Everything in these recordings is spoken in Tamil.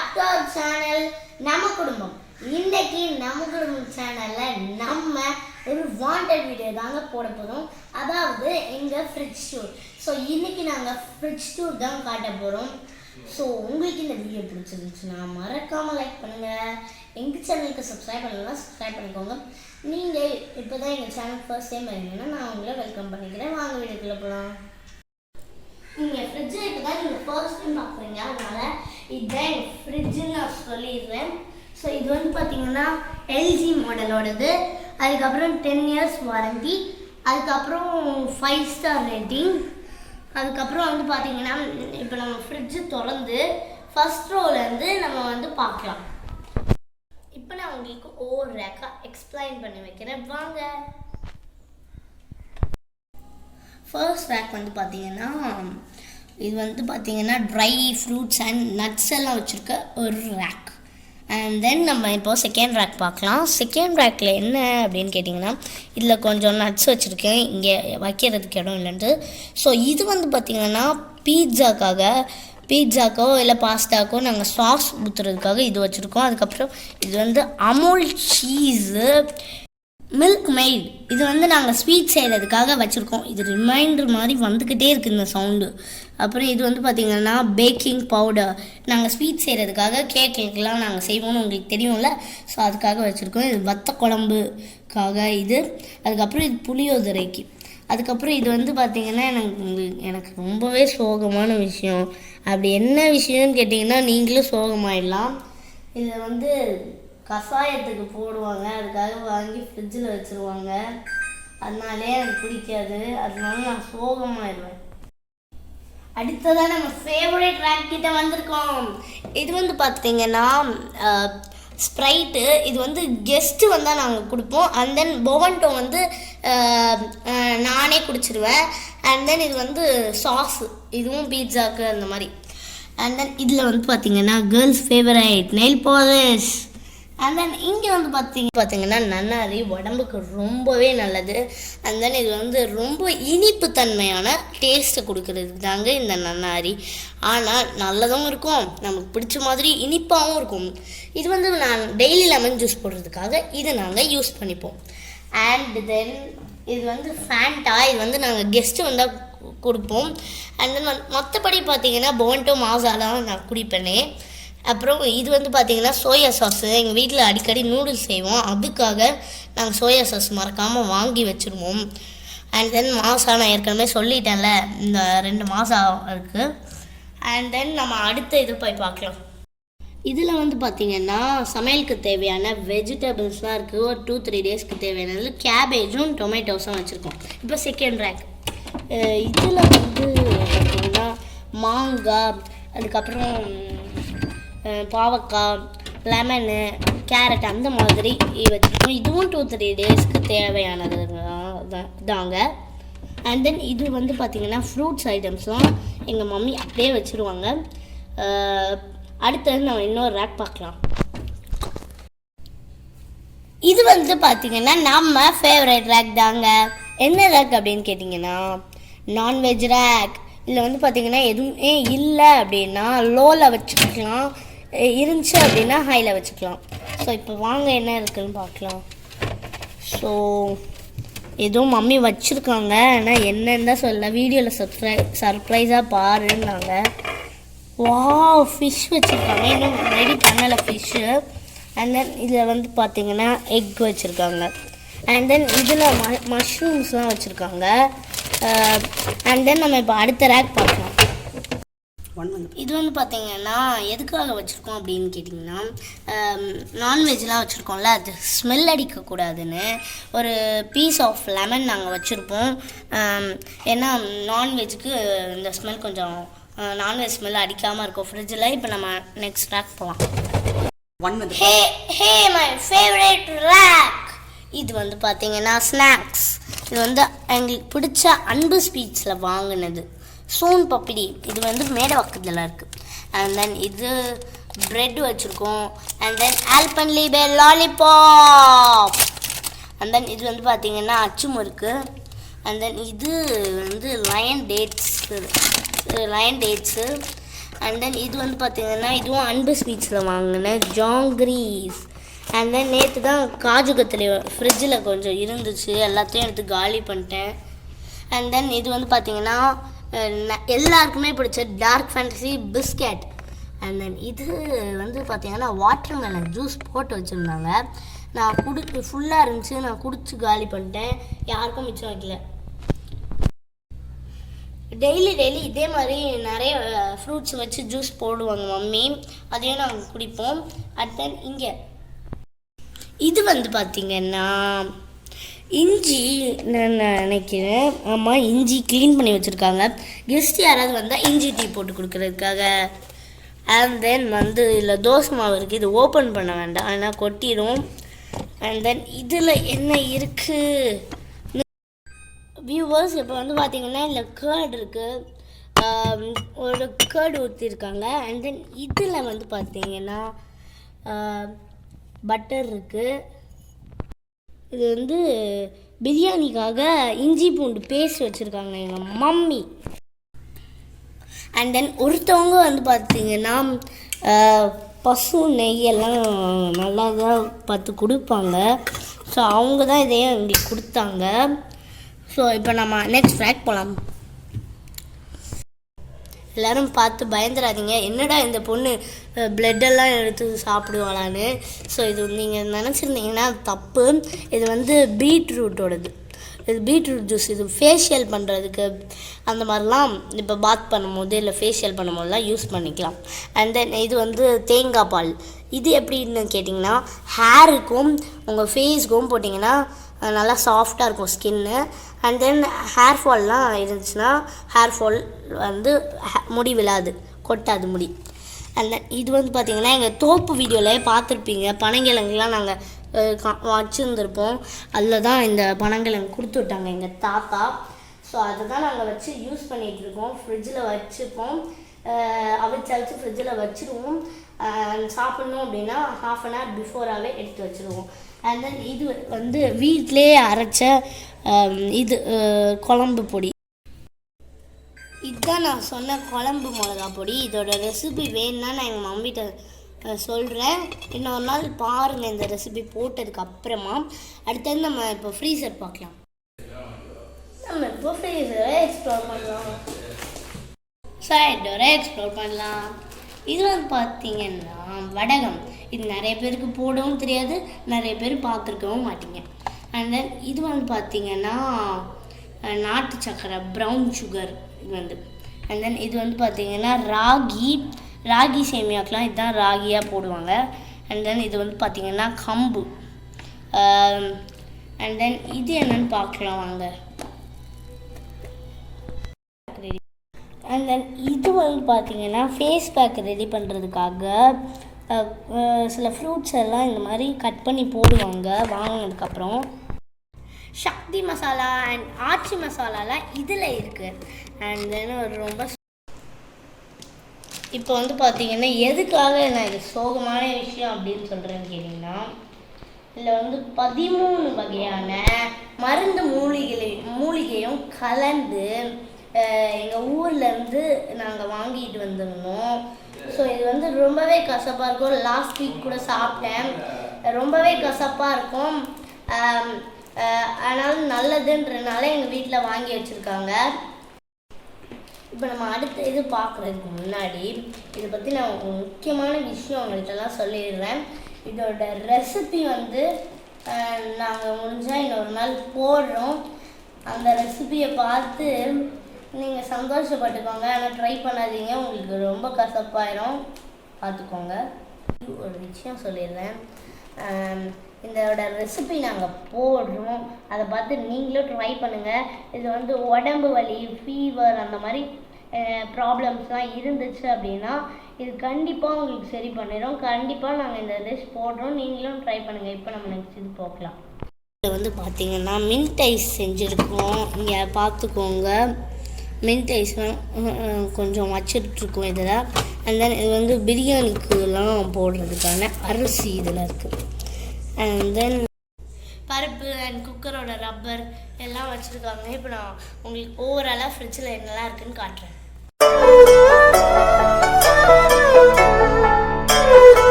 பேக் டு அவர் சேனல் நம்ம குடும்பம். இன்னைக்கு நம்ம குடும்பம் சேனலில் நம்ம ஒரு வாண்டட் வீடியோ தாங்க போட போகிறோம். அதாவது எங்கள் ஃப்ரிட்ஜ் டூர். ஸோ இன்றைக்கி நாங்கள் ஃப்ரிட்ஜ் டூர் தான் காட்ட போகிறோம். ஸோ உங்களுக்கு இந்த வீடியோ பிடிச்சிருந்துச்சுன்னா மறக்காமல் லைக் பண்ணுங்கள். எங்கள் சேனலுக்கு சப்ஸ்கிரைப் பண்ணலாம், சப்ஸ்கிரைப் பண்ணிக்கோங்க. நீங்கள் இப்போ தான் எங்கள் சேனல் ஃபர்ஸ்ட் டைம் வரீங்கன்னா நான் உங்களை வெல்கம் பண்ணிக்கிறேன். வாங்க வீடியோக்குள்ளே போகலாம். நீங்கள் ஃப்ரிட்ஜை இப்போ தான் நீங்கள் ஃபர்ஸ்ட் டைம் பார்க்குறீங்க, அதனால் இதுதான் எங்கள் ஃப்ரிட்ஜுன்னு நான் சொல்லிடுறேன். ஸோ இது வந்து பார்த்தீங்கன்னா எல்ஜி மாடலோடது. அதுக்கப்புறம் 10 years வாரண்டி, அதுக்கப்புறம் 5 star ரேட்டிங். அதுக்கப்புறம் வந்து பார்த்தீங்கன்னா இப்போ நம்ம ஃப்ரிட்ஜு திறந்து ஃபர்ஸ்ட் ரோலேருந்து நம்ம வந்து பார்க்கலாம். இப்போ நான் உங்களுக்கு ஒவ்வொரு ரேக்காக எக்ஸ்பிளைன் பண்ணி வைக்கிறேன், வாங்க. ஃபர்ஸ்ட் ரேக் வந்து பார்த்தீங்கன்னா இது வந்து பார்த்தீங்கன்னா ட்ரை ஃப்ரூட்ஸ் அண்ட் நட்ஸ் எல்லாம் வச்சுருக்க ஒரு ரேக். அண்ட் தென் நம்ம இப்போ செகண்ட் ரேக் பார்க்கலாம். செகண்ட் ரேக்கில் என்ன அப்படின்னு கேட்டிங்கன்னா இதில் கொஞ்சம் நட்ஸ் வச்சுருக்கேன், இங்கே வைக்கிறதுக்கு இடம் இல்லைன்ட்டு. ஸோ இது வந்து பார்த்திங்கன்னா பீட்சாக்கோ இல்லை பாஸ்தாக்கோ நாங்கள் சாஸ் ஊற்றுறதுக்காக இது வச்சுருக்கோம். அதுக்கப்புறம் இது வந்து அமுல் சீஸு, மில்க் மெய்ட், இது வந்து நாங்கள் ஸ்வீட் செய்கிறதுக்காக வச்சுருக்கோம். இது ரிமைண்டர் மாதிரி வந்துக்கிட்டே இருக்குது இந்த சவுண்டு. அப்புறம் இது வந்து பார்த்திங்கன்னா பேக்கிங் பவுடர், நாங்கள் ஸ்வீட் செய்கிறதுக்காக கேக்கெல்லாம் நாங்கள் செய்வோம்னு உங்களுக்கு தெரியும்ல, ஸோ அதுக்காக வச்சுருக்கோம். இது வத்த குழம்புக்காக இது. அதுக்கப்புறம் இது புளியோதரைக்கு. அதுக்கப்புறம் இது வந்து பார்த்திங்கன்னா எனக்கு ரொம்பவே சோகமான விஷயம். அப்படி என்ன விஷயம்னு கேட்டிங்கன்னா நீங்களும் சோகமாயிடலாம். இதை வந்து கஷாயத்துக்கு போடுவாங்க, அதுக்காக வாங்கி ஃப்ரிட்ஜில் வச்சுருவாங்க. அதனாலே எனக்கு பிடிக்காது, அதனால நான் சோகமாயிடுவேன். அடுத்ததாக நம்ம ஃபேவரட் ரேக் கிட்ட வந்திருக்கோம். இது வந்து பார்த்தீங்கன்னா ஸ்ப்ரைட்டு. இது வந்து கெஸ்ட்டு வந்தால் நாங்கள் கொடுப்போம். அண்ட் தென் பொவன்டோ வந்து நானே குடிச்சிருவேன். அண்ட் தென் இது வந்து சாஸு, இதுவும் பீட்சாக்கு அந்த மாதிரி. அண்ட் தென் இதில் வந்து பார்த்தீங்கன்னா girls favourite nail polish. And then இங்கே வந்து பார்த்தீங்கன்னா நன்னாரி, உடம்புக்கு ரொம்பவே நல்லது. அண்ட் தென் இது வந்து ரொம்ப இனிப்பு தன்மையான டேஸ்ட்டை கொடுக்கறதுக்கு தாங்க இந்த நன்னாரி. ஆனால் நல்லதும் இருக்கும், நமக்கு பிடிச்ச மாதிரி இனிப்பாகவும் இருக்கும். இது வந்து நான் டெய்லி லெமன் ஜூஸ் போடுறதுக்காக இதை நாங்கள் யூஸ் பண்ணிப்போம். அண்ட் தென் இது வந்து ஃபேண்டா, இது வந்து நாங்கள் கெஸ்ட்டு வந்தால் கொடுப்போம். அண்ட் தென் மற்றபடி பார்த்தீங்கன்னா பொவன்டோ மாசாலாம் நான் குடிப்பேனே. அப்புறம் இது வந்து பார்த்திங்கன்னா சோயா சாஸு. எங்கள் வீட்டில் அடிக்கடி நூடுல்ஸ் செய்வோம், அதுக்காக நாங்கள் சோயா சாஸ் மறக்காமல் வாங்கி வச்சுருவோம். அண்ட் தென் மாசா நான் ஏற்கனவே சொல்லிட்டேன்ல, இந்த 2 மாசா இருக்குது. அண்ட் தென் நம்ம அடுத்த இது போய் பார்க்கலாம். இதில் வந்து பார்த்திங்கன்னா சமையலுக்கு தேவையான வெஜிடபிள்ஸ்லாம் இருக்குது. ஒரு 2-3 டேஸ்க்கு தேவையானது கேபேஜும் டொமேட்டோஸும் வச்சுருக்கோம். இப்போ செகண்ட் ரேக். இதில் வந்து பார்த்திங்கன்னா மாங்காய், அதுக்கப்புறம் பாவக்காய், லெமனு, கேரட் அந்த மாதிரி வச்சுருக்கோம். இதுவும் 2-3 டேஸ்க்கு தேவையானது தாங்க. அண்ட் தென் இது வந்து பார்த்திங்கன்னா ஃப்ரூட்ஸ் ஐட்டம்ஸ்லாம் எங்கள் மம்மி அப்படியே வச்சுருவாங்க. அடுத்தது நம்ம இன்னொரு ரேக் பார்க்கலாம். இது வந்து பார்த்திங்கன்னா நம்ம ஃபேவரட் ரேக் தாங்க. என்ன ரேக் அப்படின்னு கேட்டிங்கன்னா நான்வெஜ் ரேக். இதில் வந்து பார்த்திங்கன்னா எதுவுமே இல்லை அப்படின்னா லோவில் வச்சுக்கலாம், இருந்துச்சு அப்படின்னா ஹையில் வச்சுக்கலாம். ஸோ இப்போ வாங்க என்ன இருக்குதுன்னு பார்க்கலாம். ஸோ எதுவும் மம்மி வச்சுருக்காங்க, ஆனால் என்னன்னு தான் சொல்ல, வீடியோவில் சர்ப்ரைஸாக பாருன்னாங்க. ஃபிஷ் வச்சுருக்காங்க, இன்னும் ரெடி பண்ணலை ஃபிஷ்ஷு. அண்ட் தென் இதில் வந்து பார்த்திங்கன்னா எக் வச்சுருக்காங்க. அண்ட் தென் இதில் மஷ்ரூம்ஸ்லாம் வச்சுருக்காங்க. அண்ட் தென் நம்ம இப்போ அடுத்த ரேக் பார்க்கலாம். இது வந்து பார்த்திங்கன்னா எதுக்காக வச்சுருக்கோம் அப்படின்னு கேட்டிங்கன்னா நான்வெஜ்லாம் வச்சுருக்கோம்ல, அது ஸ்மெல் அடிக்கக்கூடாதுன்னு ஒரு பீஸ் ஆஃப் லெமன் நாங்கள் வச்சுருப்போம். ஏன்னா நான்வெஜ்ஜுக்கு இந்த ஸ்மெல் கொஞ்சம் நான்வெஜ் ஸ்மெல் அடிக்காமல் இருக்கும் ஃப்ரிட்ஜில். இப்போ நம்ம நெக்ஸ்ட் ரேக் போகலாம். Hey my favourite rack. இது வந்து பார்த்திங்கன்னா ஸ்நாக்ஸ். இது வந்து எங்களுக்கு பிடிச்ச அன்பு ஸ்வீட்ஸில் வாங்கினது சோன் பப்படி. இது வந்து மேடவாக்கத்தில் இருக்குது. அண்ட் தென் இது ப்ரெட் வச்சுருக்கோம். And then Alpenliebe lollipop. And then இது வந்து பார்த்திங்கன்னா அச்சு முறுக்கு. அண்ட் தென் இது வந்து லயன் டேட்ஸு. அண்ட் தென் இது வந்து பார்த்தீங்கன்னா இதுவும் அன்பு ஸ்வீட்ஸில் வாங்கினேன் ஜாங்கிரீஸ். அண்ட் தென் நேற்று தான் காஜு கத்திரி ஃப்ரிட்ஜில் கொஞ்சம் இருந்துச்சு, எல்லாத்தையும் எடுத்து காலி பண்ணிட்டேன். அண்ட் தென் இது வந்து பார்த்தீங்கன்னா எல்லாருக்குமே பிடிச்ச dark fantasy biscuit. And then இது வந்து பார்த்தீங்கன்னா வாட்டர் மெலன் ஜூஸ் போட்டு வச்சுருந்தாங்க. நான் ஃபுல்லாக இருந்துச்சு, நான் குடிச்சு காலி பண்ணிட்டேன், யாருக்கும் மிச்சம் வைக்கல. டெய்லி இதே மாதிரி நிறைய ஃப்ரூட்ஸ் வச்சு ஜூஸ் போடுவாங்க மம்மி, அதையும் நாங்கள் குடிப்போம். அண்ட் தென் இங்கே இது வந்து பார்த்திங்கன்னா இஞ்சி, நான் நினைக்கிறேன் ஆமாம் இஞ்சி க்ளீன் பண்ணி வச்சுருக்காங்க. கெஸ்ட் யாராவது வந்தால் இஞ்சி டீ போட்டு கொடுக்குறதுக்காக. அண்ட் தென் வந்து இதில் தோசை மாவு இருக்குது, இது ஓப்பன் பண்ண வேண்டாம் ஆனால் கொட்டிடும். அண்ட் தென் இதில் என்ன இருக்குது வியூவர்ஸ், இப்போ வந்து பார்த்திங்கன்னா இதில் கேர்டு இருக்குது, ஒரு கேர்டு ஊற்றிருக்காங்க. அண்ட் தென் இதில் வந்து பார்த்திங்கன்னா பட்டர் இருக்குது. இது வந்து பிரியாணிக்காக இஞ்சி பூண்டு பேஸ்ட் வச்சுருக்காங்க எங்கள் மம்மி. அண்ட் தென் ஒருத்தவங்க வந்து பார்த்திங்கன்னா பசு நெய்யெல்லாம் நல்லா தான் பார்த்து கொடுப்பாங்க. ஸோ அவங்க தான் இதையே எங்களுக்கு கொடுத்தாங்க. ஸோ இப்போ நம்ம நெக்ஸ்ட் ஃப்ராக் போகலாம். எல்லோரும் பார்த்து பயந்துடாதீங்க, என்னடா இந்த பொண்ணு பிளட்டெல்லாம் எடுத்து சாப்பிடுவாளான்னு. ஸோ இது நீங்கள் நினச்சிருந்தீங்கன்னா தப்பு. இது வந்து பீட்ரூட்டோடது, இது பீட்ரூட் ஜூஸ். இது ஃபேஷியல் பண்ணுறதுக்கு அந்த மாதிரிலாம் இப்போ பாத் பண்ணும்போது இல்லை ஃபேஷியல் பண்ணும்போதெல்லாம் யூஸ் பண்ணிக்கலாம். அண்ட் தென் இது வந்து தேங்காய் பால். இது எப்படின்னு கேட்டிங்கன்னா ஹேருக்கும் உங்கள் ஃபேஸ்க்கும் போட்டிங்கன்னா நல்லா சாஃப்டாக இருக்கும் ஸ்கின்னு. அண்ட் தென் ஹேர் ஃபால்லாம் இருந்துச்சுன்னா ஹேர் ஃபால் வந்து முடி விழாது, கொட்டாது முடி. அண்ட் தென் இது வந்து பார்த்திங்கன்னா எங்கள் தோப்பு வீடியோவில் பார்த்துருப்பீங்க, பனங்கிழங்குலாம் நாங்கள் வச்சுருந்துருப்போம். அதில் தான் இந்த பனங்கிழங்கு கொடுத்து விட்டாங்க எங்கள் தாத்தா. ஸோ அதை தான் நாங்கள் வச்சு யூஸ் பண்ணிகிட்ருக்கோம். ஃப்ரிட்ஜில் வச்சுப்போம், அவிச்சு ஃப்ரிட்ஜில் வச்சுருவோம். சாப்பிட்ணும் அப்படின்னா ½ அன் ஹவர் பிஃபோராகவே எடுத்து வச்சுருவோம். அண்ட் தென் இது வந்து வீட்டிலே அரைச்ச இது குழம்பு பொடி. இதுதான் நான் சொன்ன குழம்பு மிளகா பொடி. இதோட ரெசிபி வேணும்னா நான் எங்கள் மம்மிகிட்ட சொல்கிறேன், இன்னொரு நாள் பாருங்கள் இந்த ரெசிபி போட்டதுக்கு அப்புறமா. அடுத்தது நம்ம இப்போ ஃப்ரீசர் பார்க்கலாம். நம்ம இப்போ ஃப்ரீசரை எக்ஸ்ப்ளோர் பண்ணலாம், சைட் டோரை எக்ஸ்ப்ளோர் பண்ணலாம். இது வந்து பார்த்திங்கன்னா வடகம். இது நிறைய பேருக்கு போடவும் தெரியாது, நிறைய பேர் பார்த்துருக்கவும் மாட்டீங்க. அண்ட் தென் இது வந்து பார்த்திங்கன்னா நாட்டு சக்கரை, ப்ரௌன் சுகர் இது வந்து. அண்ட் தென் இது வந்து பார்த்திங்கன்னா ராகி சேமியாக்கெலாம் இதுதான் ராகியாக போடுவாங்க. அண்ட் தென் இது வந்து பார்த்திங்கன்னா கம்பு. அண்ட் தென் இது என்னன்னு பார்க்கலாம் வாங்க. அண்ட் தென் இது வந்து பார்த்திங்கன்னா ஃபேஸ் பேக் ரெடி பண்ணுறதுக்காக சில ஃப்ரூட்ஸ் எல்லாம் இந்த மாதிரி கட் பண்ணி போடுவாங்க வாங்கினதுக்கப்புறம். சக்தி மசாலா அண்ட் ஆச்சி மசாலாலாம் இதில் இருக்குது. அண்ட் தென் ஒரு ரொம்ப இப்போ வந்து பார்த்திங்கன்னா எதுக்காக நான் இது சோகமான விஷயம் அப்படின்னு சொல்கிறேன்னு கேட்டிங்கன்னா, இதில் வந்து 13 வகையான மருந்து மூலிகையும் கலந்து எங்கள் ஊர்லேருந்து நாங்கள் வாங்கிட்டு வந்திருந்தோம். ஸோ இது வந்து ரொம்பவே கசப்பாக இருக்கும். லாஸ்ட் வீக் கூட சாப்பிட்டேன், ரொம்பவே கசப்பாக இருக்கும். ஆனாலும் நல்லதுன்றனால எங்கள் வீட்டில் வாங்கி வச்சுருக்காங்க. இப்போ நம்ம அடுத்த இது பார்க்குறதுக்கு முன்னாடி இதை பற்றி நான் முக்கியமான விஷயம் உங்கள்கிட்டலாம் சொல்லிடுறேன். இதோட ரெசிபி வந்து நாங்கள் முடிஞ்சால் இன்னொரு நாள் போடுறோம். அந்த ரெசிபியை பார்த்து நீங்கள் சந்தோஷப்பட்டுக்கோங்க, ஆனால் ட்ரை பண்ணாதீங்க, உங்களுக்கு ரொம்ப கசப்பாயிரும், பார்த்துக்கோங்க. ஒரு விஷயம் சொல்லிடுறேன், இதோட ரெசிபி நாங்கள் போடுறோம், அதை பார்த்து நீங்களும் ட்ரை பண்ணுங்கள். இது வந்து உடம்பு வலி, ஃபீவர் அந்த மாதிரி ப்ராப்ளம்ஸ்லாம் இருந்துச்சு அப்படின்னா இது கண்டிப்பாக உங்களுக்கு சரி பண்ணிடும். கண்டிப்பாக நாங்கள் இந்த டிஷ் போடுறோம், நீங்களும் ட்ரை பண்ணுங்கள். இப்போ நம்ம நெக்ஸ்ட் இது போகலாம். இதில் வந்து பார்த்திங்கன்னா மின்ட் ஐஸ் செஞ்சுருக்கோம், இங்கே பார்த்துக்கோங்க. மின்ட் ஐஸ்லாம் கொஞ்சம் வச்சுட்ருக்கோம் இதில். அண்ட் தென் இது வந்து பிரியாணிக்குலாம் போடுறதுக்கான அரிசி இதில் இருக்குது. அண்ட் தென் பருப்பு அண்ட் குக்கரோட ரப்பர் எல்லாம் வச்சுருக்காங்க. இப்போ நான் உங்களுக்கு ஓவராலாக ஃப்ரிட்ஜில் என்னெல்லாம் இருக்குதுன்னு காட்டுறேன்.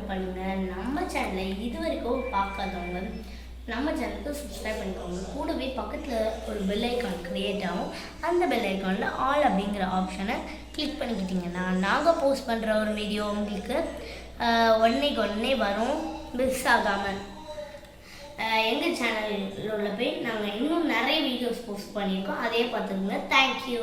சப்போர்ட் பண்ணுங்கள். நம்ம சேனலை இது வரைக்கும் பார்க்காதவங்க நம்ம சேனலுக்கு சப்ஸ்கிரைப் பண்ணிக்கோங்க. கூடவே பக்கத்தில் ஒரு பெல் ஐக்கான் க்ரியேட் ஆகும். அந்த பெல் ஐக்கானில் ஆல் அப்படிங்கிற ஆப்ஷனை கிளிக் பண்ணிக்கிட்டிங்கன்னா நாங்கள் போஸ்ட் பண்ணுற ஒரு வீடியோ உங்களுக்கு ஒன்றே வரும், மிஸ் ஆகாமல். எங்கள் சேனலில் போய் நாங்கள் இன்னும் நிறைய வீடியோஸ் போஸ்ட் பண்ணியிருக்கோம், அதே பார்த்துக்கோங்க. தேங்க்யூ.